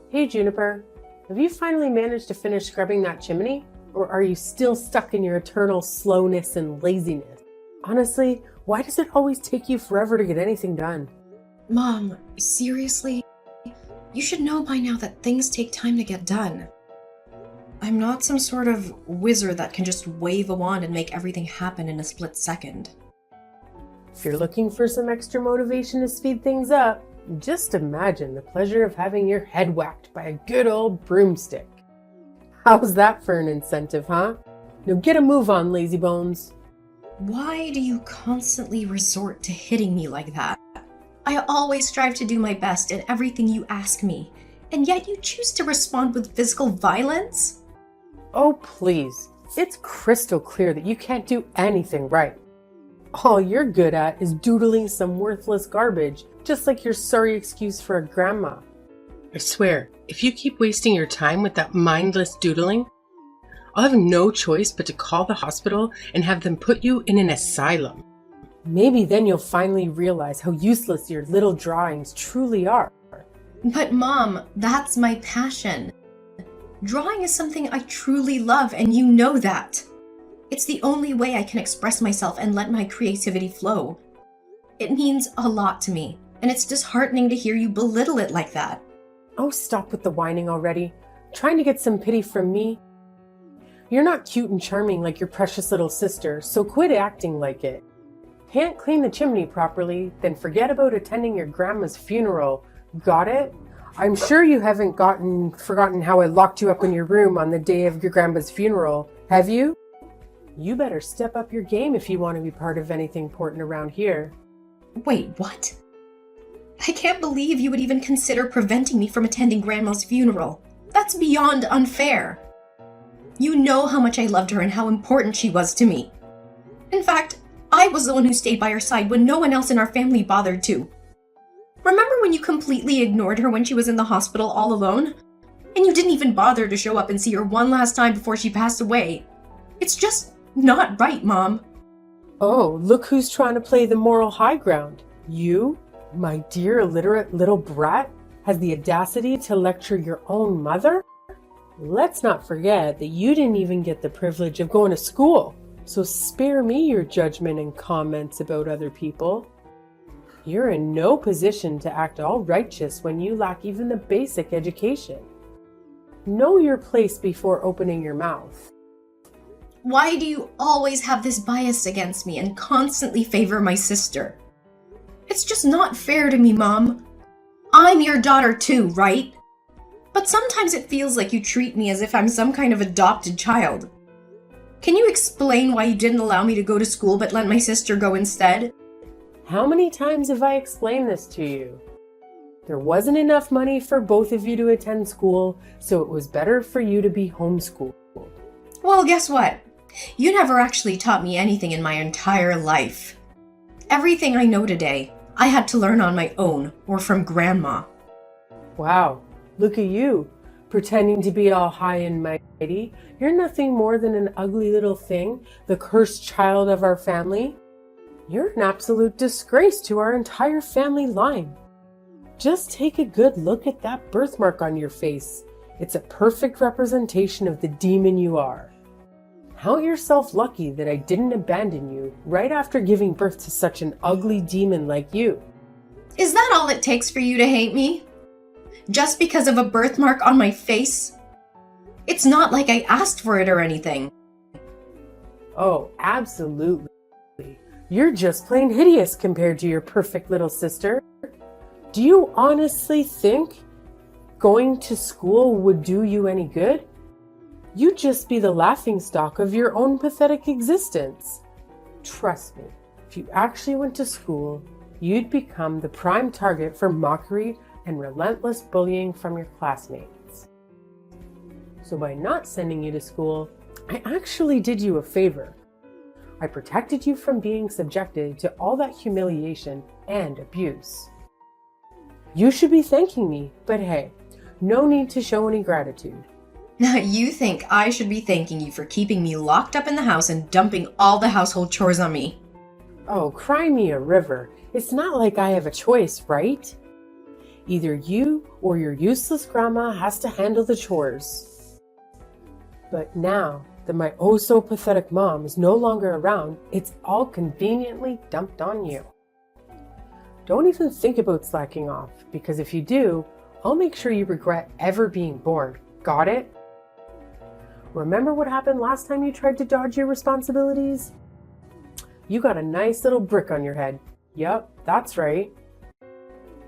Hey Juniper, have you finally managed to finish scrubbing that chimney? Or are you still stuck in your eternal slowness and laziness? Honestly, why does it always take you forever to get anything done? Mom, seriously? You should know by now that things take time to get done. I'm not some sort of wizard that can just wave a wand and make everything happen in a split second. If you're looking for some extra motivation to speed things up, just imagine the pleasure of having your head whacked by a good old broomstick. How's that for an incentive, huh? Now get a move on, lazy bones. Why do you constantly resort to hitting me like that? I always strive to do my best in everything you ask me, and yet you choose to respond with physical violence? Oh, please. It's crystal clear that you can't do anything right. All you're good at is doodling some worthless garbage, just like your sorry excuse for a grandma. I swear, if you keep wasting your time with that mindless doodling, I'll have no choice but to call the hospital and have them put you in an asylum. Maybe then you'll finally realize how useless your little drawings truly are. But Mom, that's my passion. Drawing is something I truly love, and you know that. It's the only way I can express myself and let my creativity flow. It means a lot to me, and it's disheartening to hear you belittle it like that. Oh, stop with the whining already. Trying to get some pity from me? You're not cute and charming like your precious little sister, so quit acting like it. Can't clean the chimney properly, then forget about attending your grandma's funeral. Got it? I'm sure you haven't forgotten how I locked you up in your room on the day of your grandma's funeral, have you? You better step up your game if you want to be part of anything important around here. Wait, what? I can't believe you would even consider preventing me from attending Grandma's funeral. That's beyond unfair. You know how much I loved her and how important she was to me. In fact, I was the one who stayed by her side when no one else in our family bothered to. Remember when you completely ignored her when she was in the hospital all alone? And you didn't even bother to show up and see her one last time before she passed away. It's just not right, Mom. Oh, look who's trying to play the moral high ground. You, my dear illiterate little brat, has the audacity to lecture your own mother? Let's not forget that you didn't even get the privilege of going to school, so spare me your judgment and comments about other people. You're in no position to act all righteous when you lack even the basic education. Know your place before opening your mouth. Why do you always have this bias against me and constantly favor my sister? It's just not fair to me, Mom. I'm your daughter too, right? But sometimes it feels like you treat me as if I'm some kind of adopted child. Can you explain why you didn't allow me to go to school but let my sister go instead? How many times have I explained this to you? There wasn't enough money for both of you to attend school, so it was better for you to be homeschooled. Well, guess what? You never actually taught me anything in my entire life. Everything I know today, I had to learn on my own or from Grandma. Wow, look at you, pretending to be all high and mighty. You're nothing more than an ugly little thing, the cursed child of our family. You're an absolute disgrace to our entire family line. Just take a good look at that birthmark on your face. It's a perfect representation of the demon you are. Count yourself lucky that I didn't abandon you right after giving birth to such an ugly demon like you. Is that all it takes for you to hate me? Just because of a birthmark on my face? It's not like I asked for it or anything. Oh, absolutely. You're just plain hideous compared to your perfect little sister. Do you honestly think going to school would do you any good? You'd just be the laughingstock of your own pathetic existence. Trust me, if you actually went to school, you'd become the prime target for mockery and relentless bullying from your classmates. So by not sending you to school, I actually did you a favor. I protected you from being subjected to all that humiliation and abuse. You should be thanking me, but hey, no need to show any gratitude. Now you think I should be thanking you for keeping me locked up in the house and dumping all the household chores on me. Oh, cry me a river. It's not like I have a choice, right? Either you or your useless grandma has to handle the chores. But now that my oh-so-pathetic mom is no longer around, it's all conveniently dumped on you. Don't even think about slacking off, because if you do, I'll make sure you regret ever being born. Got it? Remember what happened last time you tried to dodge your responsibilities? You got a nice little brick on your head. Yup, that's right.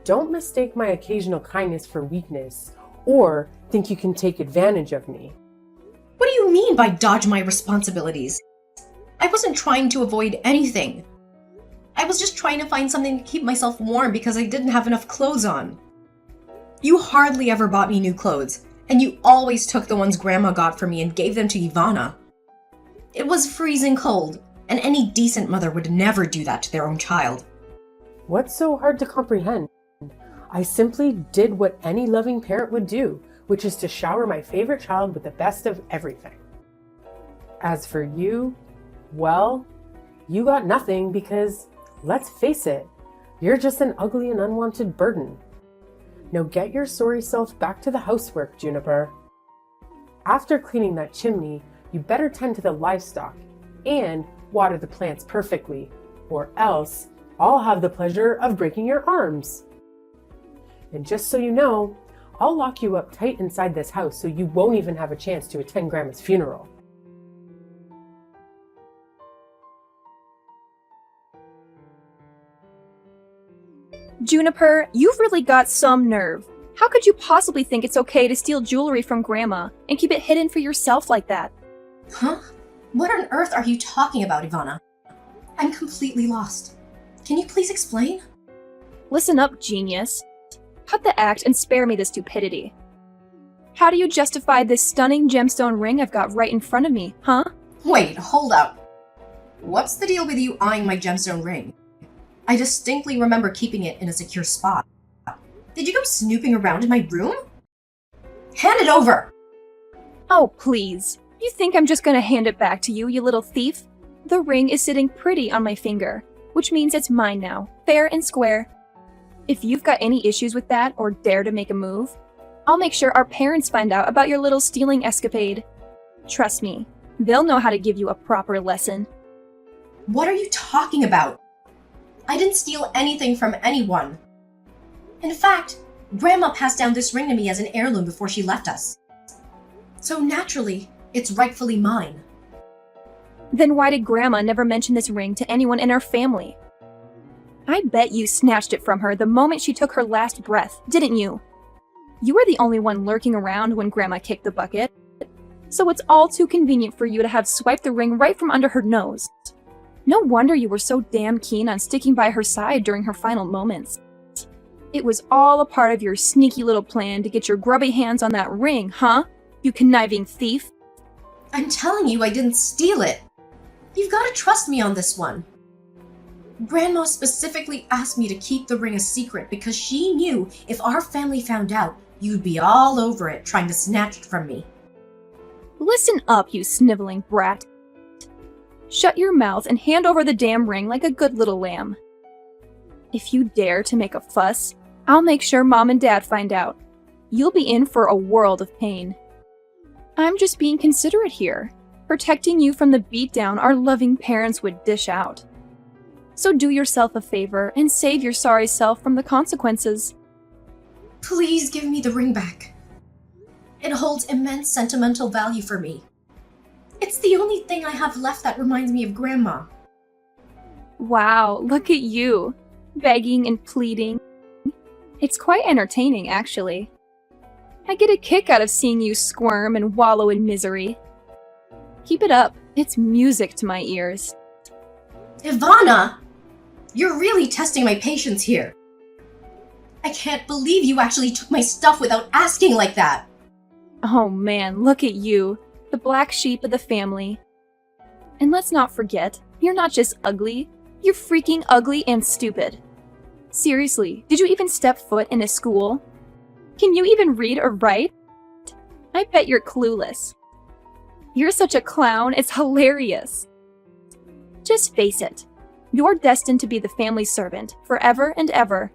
Don't mistake my occasional kindness for weakness, or think you can take advantage of me. What do you mean by dodge my responsibilities? I wasn't trying to avoid anything. I was just trying to find something to keep myself warm because I didn't have enough clothes on. You hardly ever bought me new clothes, and you always took the ones Grandma got for me and gave them to Ivana. It was freezing cold, and any decent mother would never do that to their own child. What's so hard to comprehend? I simply did what any loving parent would do, which is to shower my favorite child with the best of everything. As for you, well, you got nothing because, let's face it, you're just an ugly and unwanted burden. Now get your sorry self back to the housework, Juniper. After cleaning that chimney, you better tend to the livestock and water the plants perfectly, or else I'll have the pleasure of breaking your arms. And just so you know, I'll lock you up tight inside this house so you won't even have a chance to attend Grandma's funeral. Juniper, you've really got some nerve. How could you possibly think it's okay to steal jewelry from Grandma and keep it hidden for yourself like that? Huh? What on earth are you talking about, Ivana? I'm completely lost. Can you please explain? Listen up, genius. Cut the act and spare me the stupidity. How do you justify this stunning gemstone ring I've got right in front of me, huh? Wait, hold up. What's the deal with you eyeing my gemstone ring? I distinctly remember keeping it in a secure spot. Did you go snooping around in my room? Hand it over! Oh, please. You think I'm just gonna hand it back to you, you little thief? The ring is sitting pretty on my finger, which means it's mine now, fair and square. If you've got any issues with that or dare to make a move, I'll make sure our parents find out about your little stealing escapade. Trust me, they'll know how to give you a proper lesson. What are you talking about? I didn't steal anything from anyone. In fact, Grandma passed down this ring to me as an heirloom before she left us. So naturally, it's rightfully mine. Then why did Grandma never mention this ring to anyone in our family? I bet you snatched it from her the moment she took her last breath, didn't you? You were the only one lurking around when Grandma kicked the bucket, so it's all too convenient for you to have swiped the ring right from under her nose. No wonder you were so damn keen on sticking by her side during her final moments. It was all a part of your sneaky little plan to get your grubby hands on that ring, huh? You conniving thief. I'm telling you I didn't steal it. You've got to trust me on this one. Grandma specifically asked me to keep the ring a secret because she knew if our family found out, you'd be all over it trying to snatch it from me. Listen up, you sniveling brat. Shut your mouth and hand over the damn ring like a good little lamb. If you dare to make a fuss, I'll make sure Mom and Dad find out. You'll be in for a world of pain. I'm just being considerate here, protecting you from the beatdown our loving parents would dish out. So do yourself a favor and save your sorry self from the consequences. Please give me the ring back. It holds immense sentimental value for me. It's the only thing I have left that reminds me of Grandma. Wow, look at you, begging and pleading. It's quite entertaining, actually. I get a kick out of seeing you squirm and wallow in misery. Keep it up, it's music to my ears. Ivana! You're really testing my patience here. I can't believe you actually took my stuff without asking like that. Oh man, look at you, the black sheep of the family. And let's not forget, you're not just ugly, you're freaking ugly and stupid. Seriously, did you even step foot in a school? Can you even read or write? I bet you're clueless. You're such a clown, it's hilarious. Just face it, you're destined to be the family servant forever and ever.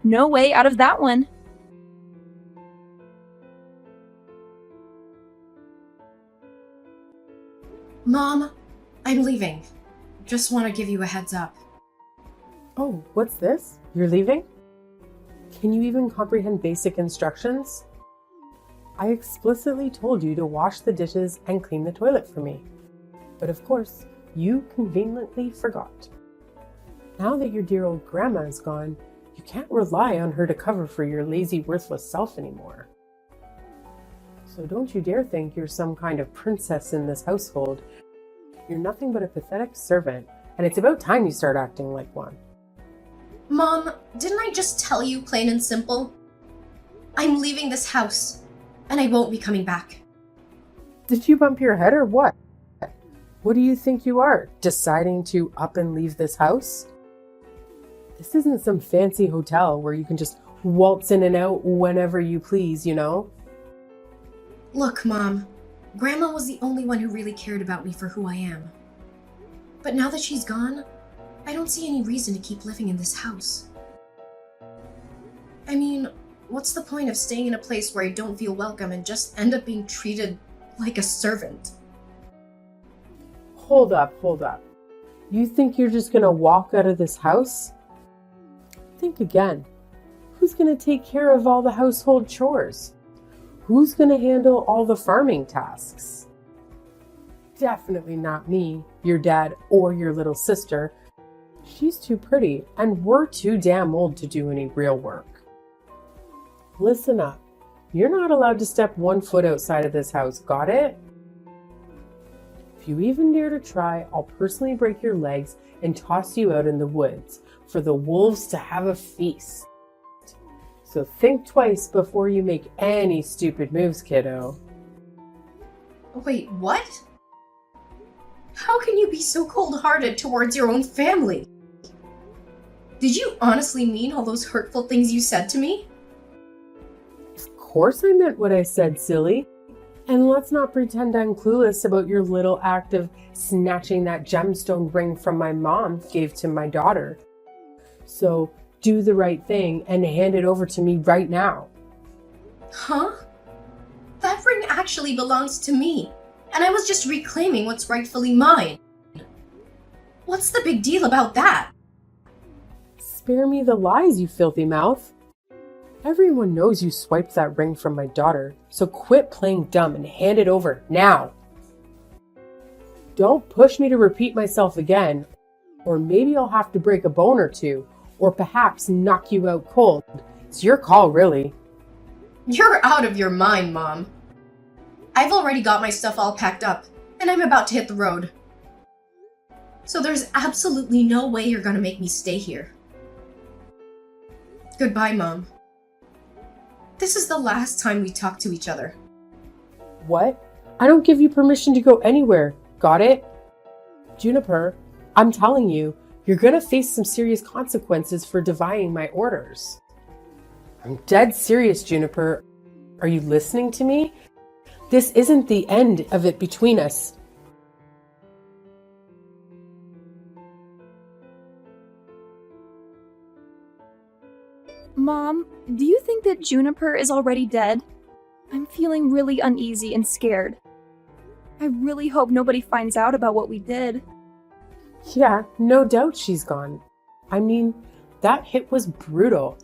No way out of that one. Mom, I'm leaving. Just want to give you a heads up. Oh, what's this? You're leaving? Can you even comprehend basic instructions? I explicitly told you to wash the dishes and clean the toilet for me. But of course, you conveniently forgot. Now that your dear old grandma is gone, you can't rely on her to cover for your lazy, worthless self anymore. So don't you dare think you're some kind of princess in this household. You're nothing but a pathetic servant, and it's about time you start acting like one. Mom, didn't I just tell you plain and simple? I'm leaving this house, and I won't be coming back. Did you bump your head or what? What do you think you are, deciding to up and leave this house? This isn't some fancy hotel where you can just waltz in and out whenever you please, you know? Look, Mom, Grandma was the only one who really cared about me for who I am. But now that she's gone, I don't see any reason to keep living in this house. I mean, what's the point of staying in a place where I don't feel welcome and just end up being treated like a servant? Hold up. You think you're just gonna walk out of this house? Think again. Who's gonna take care of all the household chores? Who's gonna handle all the farming tasks? Definitely not me, your dad, or your little sister. She's too pretty, and we're too damn old to do any real work. Listen up. You're not allowed to step 1 foot outside of this house, got it? If you even dare to try, I'll personally break your legs and toss you out in the woods for the wolves to have a feast. So think twice before you make any stupid moves, kiddo. Wait, what? How can you be so cold-hearted towards your own family? Did you honestly mean all those hurtful things you said to me? Of course I meant what I said, silly. And let's not pretend I'm clueless about your little act of snatching that gemstone ring from my mom gave to my daughter. So do the right thing and hand it over to me right now. Huh? That ring actually belongs to me, and I was just reclaiming what's rightfully mine. What's the big deal about that? Spare me the lies, you filthy mouth. Everyone knows you swiped that ring from my daughter, so quit playing dumb and hand it over now. Don't push me to repeat myself again, or maybe I'll have to break a bone or two, or perhaps knock you out cold. It's your call, really. You're out of your mind, Mom. I've already got my stuff all packed up, and I'm about to hit the road. So there's absolutely no way you're gonna make me stay here. Goodbye, Mom. This is the last time we talk to each other. What? I don't give you permission to go anywhere. Got it? Juniper, I'm telling you, you're gonna face some serious consequences for defying my orders. I'm dead serious, Juniper. Are you listening to me? This isn't the end of it between us. Mom, do you think that Juniper is already dead? I'm feeling really uneasy and scared. I really hope nobody finds out about what we did. Yeah, no doubt she's gone. I mean, that hit was brutal.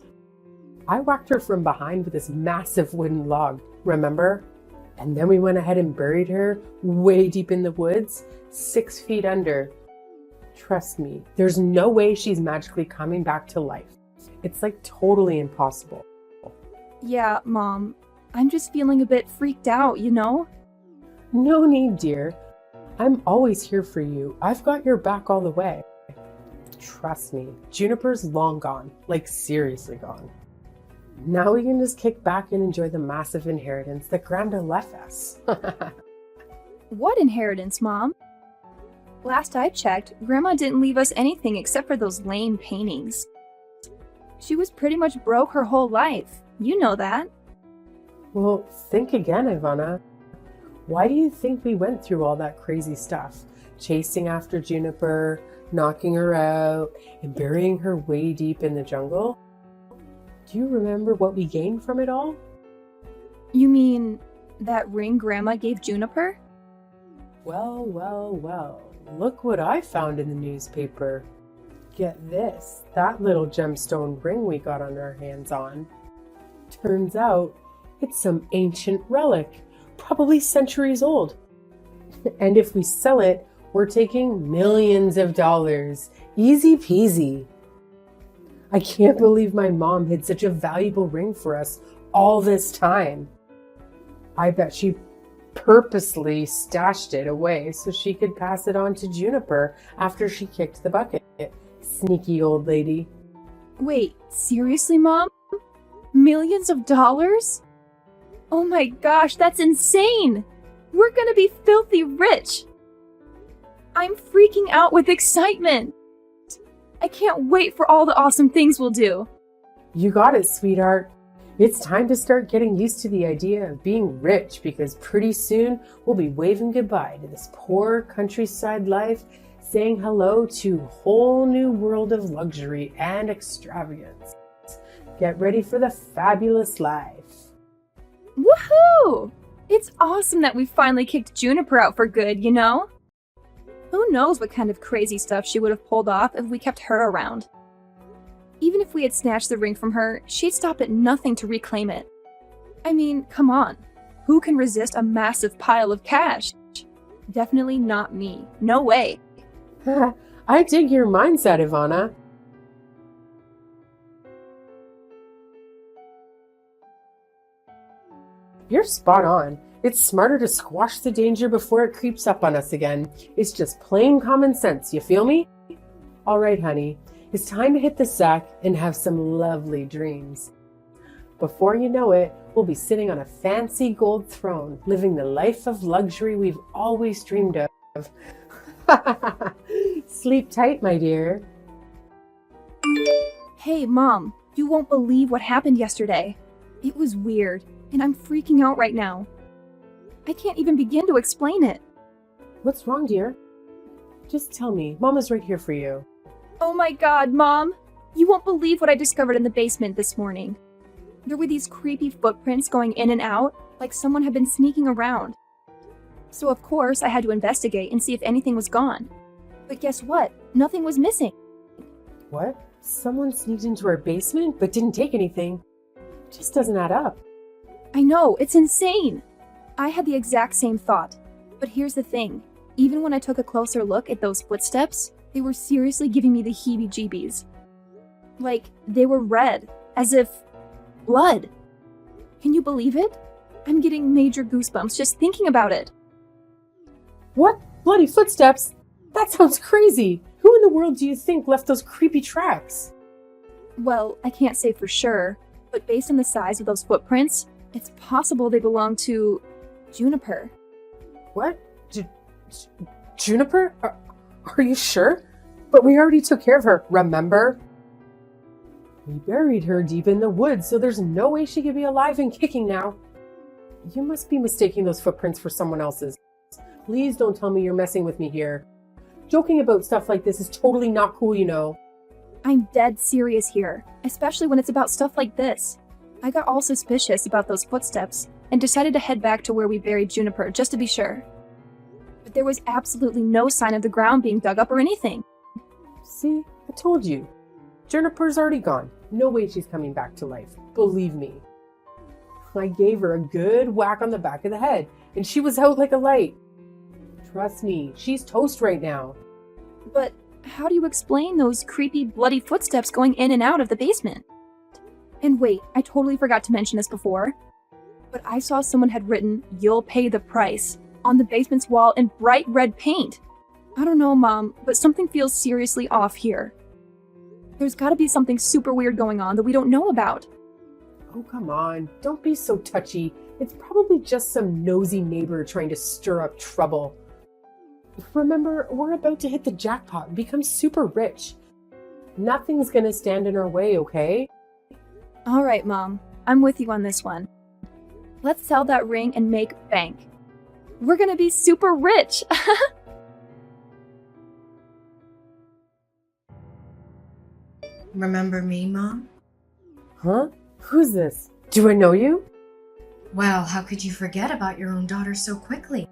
I whacked her from behind with this massive wooden log, remember? And then we went ahead and buried her way deep in the woods, 6 feet under. Trust me, there's no way she's magically coming back to life. It's like totally impossible. Yeah, Mom. I'm just feeling a bit freaked out, you know? No need, dear. I'm always here for you. I've got your back all the way. Trust me, Juniper's long gone. Like, seriously gone. Now we can just kick back and enjoy the massive inheritance that Grandma left us. What inheritance, Mom? Last I checked, Grandma didn't leave us anything except for those lame paintings. She was pretty much broke her whole life. You know that. Well, think again, Ivana. Why do you think we went through all that crazy stuff? Chasing after Juniper, knocking her out, and burying her way deep in the jungle? Do you remember what we gained from it all? You mean that ring Grandma gave Juniper? Well, well, well. Look what I found in the newspaper. Get this, that little gemstone ring we got on our hands on. Turns out it's some ancient relic, probably centuries old. And if we sell it, we're taking millions of dollars. Easy peasy. I can't believe my mom hid such a valuable ring for us all this time. I bet she purposely stashed it away so she could pass it on to Juniper after she kicked the bucket. Sneaky old lady. Wait, seriously, Mom? Millions of dollars? Oh my gosh, that's insane! We're gonna be filthy rich! I'm freaking out with excitement! I can't wait for all the awesome things we'll do! You got it, sweetheart. It's time to start getting used to the idea of being rich because pretty soon we'll be waving goodbye to this poor countryside life, saying hello to a whole new world of luxury and extravagance. Get ready for the fabulous life. Woohoo! It's awesome that we finally kicked Juniper out for good, you know? Who knows what kind of crazy stuff she would have pulled off if we kept her around. Even if we had snatched the ring from her, she'd stop at nothing to reclaim it. I mean, come on. Who can resist a massive pile of cash? Definitely not me. No way. I dig your mindset, Ivana. You're spot on. It's smarter to squash the danger before it creeps up on us again. It's just plain common sense, you feel me? All right, honey. It's time to hit the sack and have some lovely dreams. Before you know it, we'll be sitting on a fancy gold throne, living the life of luxury we've always dreamed of. Sleep tight, my dear. Hey, Mom, you won't believe what happened yesterday. It was weird, and I'm freaking out right now. I can't even begin to explain it. What's wrong, dear? Just tell me. Mama's right here for you. Oh my god, Mom! You won't believe what I discovered in the basement this morning. There were these creepy footprints going in and out, like someone had been sneaking around. So of course, I had to investigate and see if anything was gone. But guess what? Nothing was missing. What? Someone sneaked into our basement but didn't take anything? Just doesn't add up. I know, it's insane! I had the exact same thought. But here's the thing. Even when I took a closer look at those footsteps, they were seriously giving me the heebie-jeebies. Like, they were red, as if blood. Can you believe it? I'm getting major goosebumps just thinking about it. What? Bloody footsteps? That sounds crazy. Who in the world do you think left those creepy tracks? Well, I can't say for sure, but based on the size of those footprints, it's possible they belong to Juniper. What? Juniper? Are you sure? But we already took care of her, remember? We buried her deep in the woods, so there's no way she could be alive and kicking now. You must be mistaking those footprints for someone else's. Please don't tell me you're messing with me here. Joking about stuff like this is totally not cool, you know. I'm dead serious here, especially when it's about stuff like this. I got all suspicious about those footsteps and decided to head back to where we buried Juniper just to be sure. But there was absolutely no sign of the ground being dug up or anything. See, I told you. Juniper's already gone. No way she's coming back to life. Believe me. I gave her a good whack on the back of the head, and she was out like a light. Trust me, she's toast right now. But how do you explain those creepy, bloody footsteps going in and out of the basement? And wait, I totally forgot to mention this before, but I saw someone had written, "You'll pay the price," on the basement's wall in bright red paint. I don't know, Mom, but something feels seriously off here. There's gotta be something super weird going on that we don't know about. Oh, come on. Don't be so touchy. It's probably just some nosy neighbor trying to stir up trouble. Remember, we're about to hit the jackpot and become super rich. Nothing's gonna stand in our way, okay? All right, Mom. I'm with you on this one. Let's sell that ring and make bank. We're gonna be super rich! Remember me, Mom? Huh? Who's this? Do I know you? Well, how could you forget about your own daughter so quickly?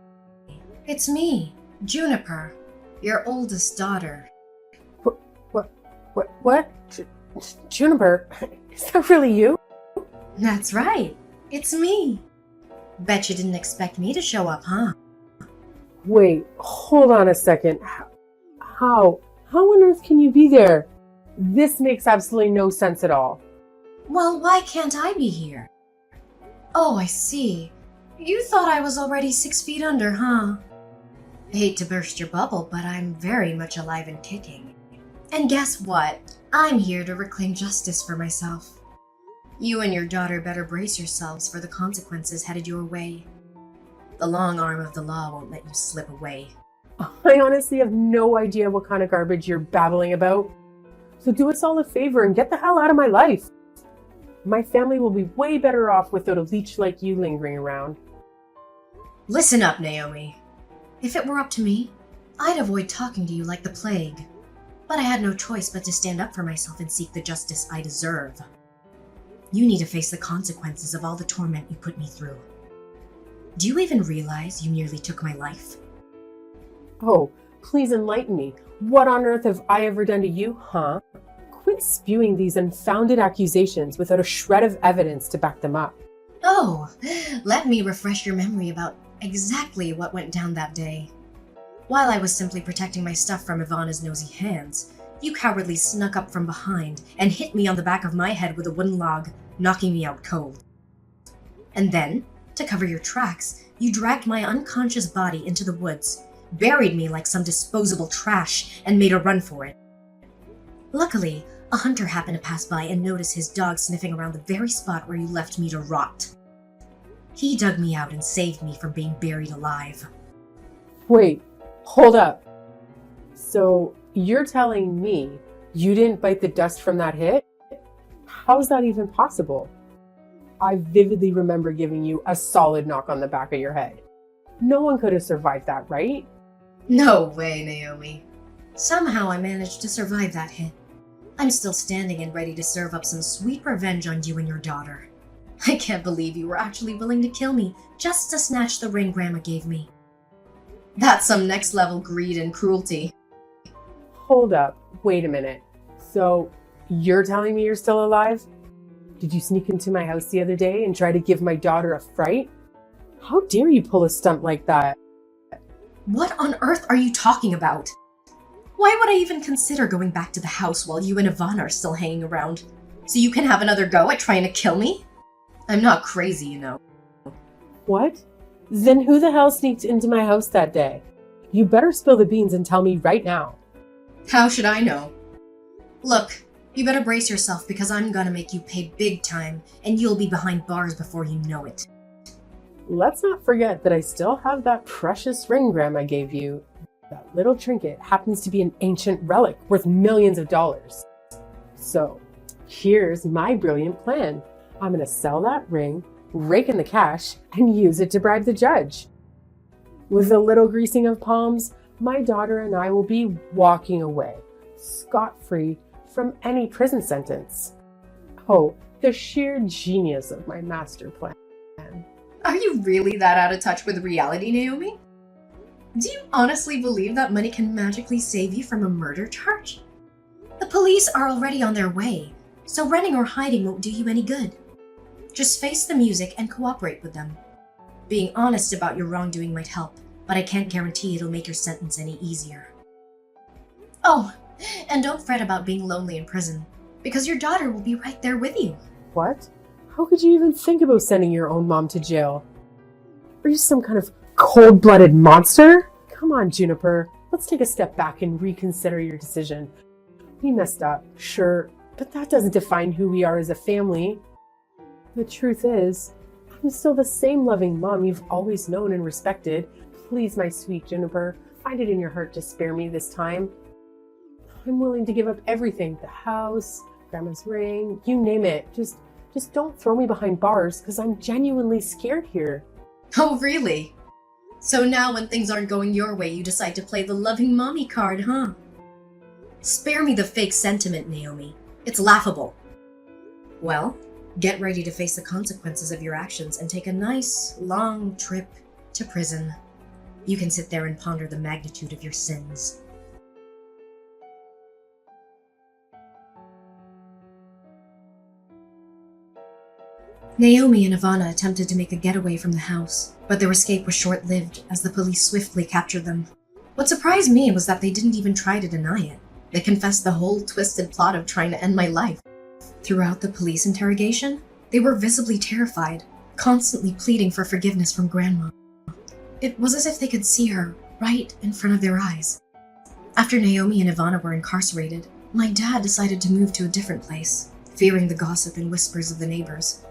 It's me, Juniper, your oldest daughter. What? Juniper, is that really you? That's right. It's me. Bet you didn't expect me to show up, huh? Wait, hold on a second. How on earth can you be there? This makes absolutely no sense at all. Well, why can't I be here? Oh, I see. You thought I was already 6 feet under, huh? Hate to burst your bubble, but I'm very much alive and kicking. And guess what? I'm here to reclaim justice for myself. You and your daughter better brace yourselves for the consequences headed your way. The long arm of the law won't let you slip away. I honestly have no idea what kind of garbage you're babbling about. So do us all a favor and get the hell out of my life. My family will be way better off without a leech like you lingering around. Listen up, Naomi. If it were up to me, I'd avoid talking to you like the plague. But I had no choice but to stand up for myself and seek the justice I deserve. You need to face the consequences of all the torment you put me through. Do you even realize you nearly took my life? Oh, please enlighten me. What on earth have I ever done to you, huh? Quit spewing these unfounded accusations without a shred of evidence to back them up. Oh, let me refresh your memory about exactly what went down that day. While I was simply protecting my stuff from Ivana's nosy hands, you cowardly snuck up from behind and hit me on the back of my head with a wooden log, knocking me out cold. And then, to cover your tracks, you dragged my unconscious body into the woods, buried me like some disposable trash, and made a run for it. Luckily, a hunter happened to pass by and notice his dog sniffing around the very spot where you left me to rot. He dug me out and saved me from being buried alive. Wait, hold up. So you're telling me you didn't bite the dust from that hit? How's that even possible? I vividly remember giving you a solid knock on the back of your head. No one could have survived that, right? No way, Naomi. Somehow I managed to survive that hit. I'm still standing and ready to serve up some sweet revenge on you and your daughter. I can't believe you were actually willing to kill me just to snatch the ring Grandma gave me. That's some next level greed and cruelty. Hold up, wait a minute. So, you're telling me you're still alive? Did you sneak into my house the other day and try to give my daughter a fright? How dare you pull a stunt like that? What on earth are you talking about? Why would I even consider going back to the house while you and Ivana are still hanging around? So you can have another go at trying to kill me? I'm not crazy, you know. What? Then who the hell sneaked into my house that day? You better spill the beans and tell me right now. How should I know? Look, you better brace yourself because I'm gonna make you pay big time and you'll be behind bars before you know it. Let's not forget that I still have that precious ring Grandma gave you. That little trinket happens to be an ancient relic worth millions of dollars. So, here's my brilliant plan. I'm gonna sell that ring, rake in the cash, and use it to bribe the judge. With a little greasing of palms, my daughter and I will be walking away, scot-free from any prison sentence. Oh, the sheer genius of my master plan. Are you really that out of touch with reality, Naomi? Do you honestly believe that money can magically save you from a murder charge? The police are already on their way, so running or hiding won't do you any good. Just face the music and cooperate with them. Being honest about your wrongdoing might help, but I can't guarantee it'll make your sentence any easier. Oh, and don't fret about being lonely in prison, because your daughter will be right there with you. What? How could you even think about sending your own mom to jail? Are you some kind of cold-blooded monster? Come on, Juniper. Let's take a step back and reconsider your decision. We messed up, sure, but that doesn't define who we are as a family. The truth is, I'm still the same loving mom you've always known and respected. Please, my sweet Juniper, find it in your heart to spare me this time. I'm willing to give up everything. The house, Grandma's ring, you name it. Just don't throw me behind bars, because I'm genuinely scared here. Oh, really? So now when things aren't going your way, you decide to play the loving mommy card, huh? Spare me the fake sentiment, Naomi. It's laughable. Well, get ready to face the consequences of your actions and take a nice, long trip to prison. You can sit there and ponder the magnitude of your sins. Naomi and Ivana attempted to make a getaway from the house, but their escape was short-lived as the police swiftly captured them. What surprised me was that they didn't even try to deny it. They confessed the whole twisted plot of trying to end my life. Throughout the police interrogation, they were visibly terrified, constantly pleading for forgiveness from Grandma. It was as if they could see her right in front of their eyes. After Naomi and Ivana were incarcerated, my dad decided to move to a different place, fearing the gossip and whispers of the neighbors.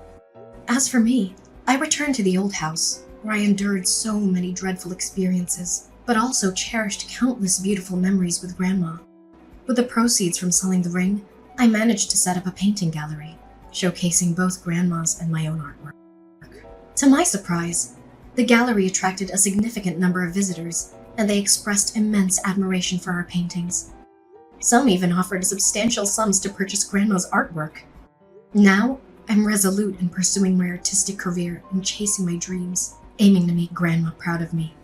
As for me, I returned to the old house, where I endured so many dreadful experiences, but also cherished countless beautiful memories with Grandma. With the proceeds from selling the ring, I managed to set up a painting gallery, showcasing both Grandma's and my own artwork. To my surprise, the gallery attracted a significant number of visitors, and they expressed immense admiration for our paintings. Some even offered substantial sums to purchase Grandma's artwork. Now, I'm resolute in pursuing my artistic career and chasing my dreams, aiming to make Grandma proud of me.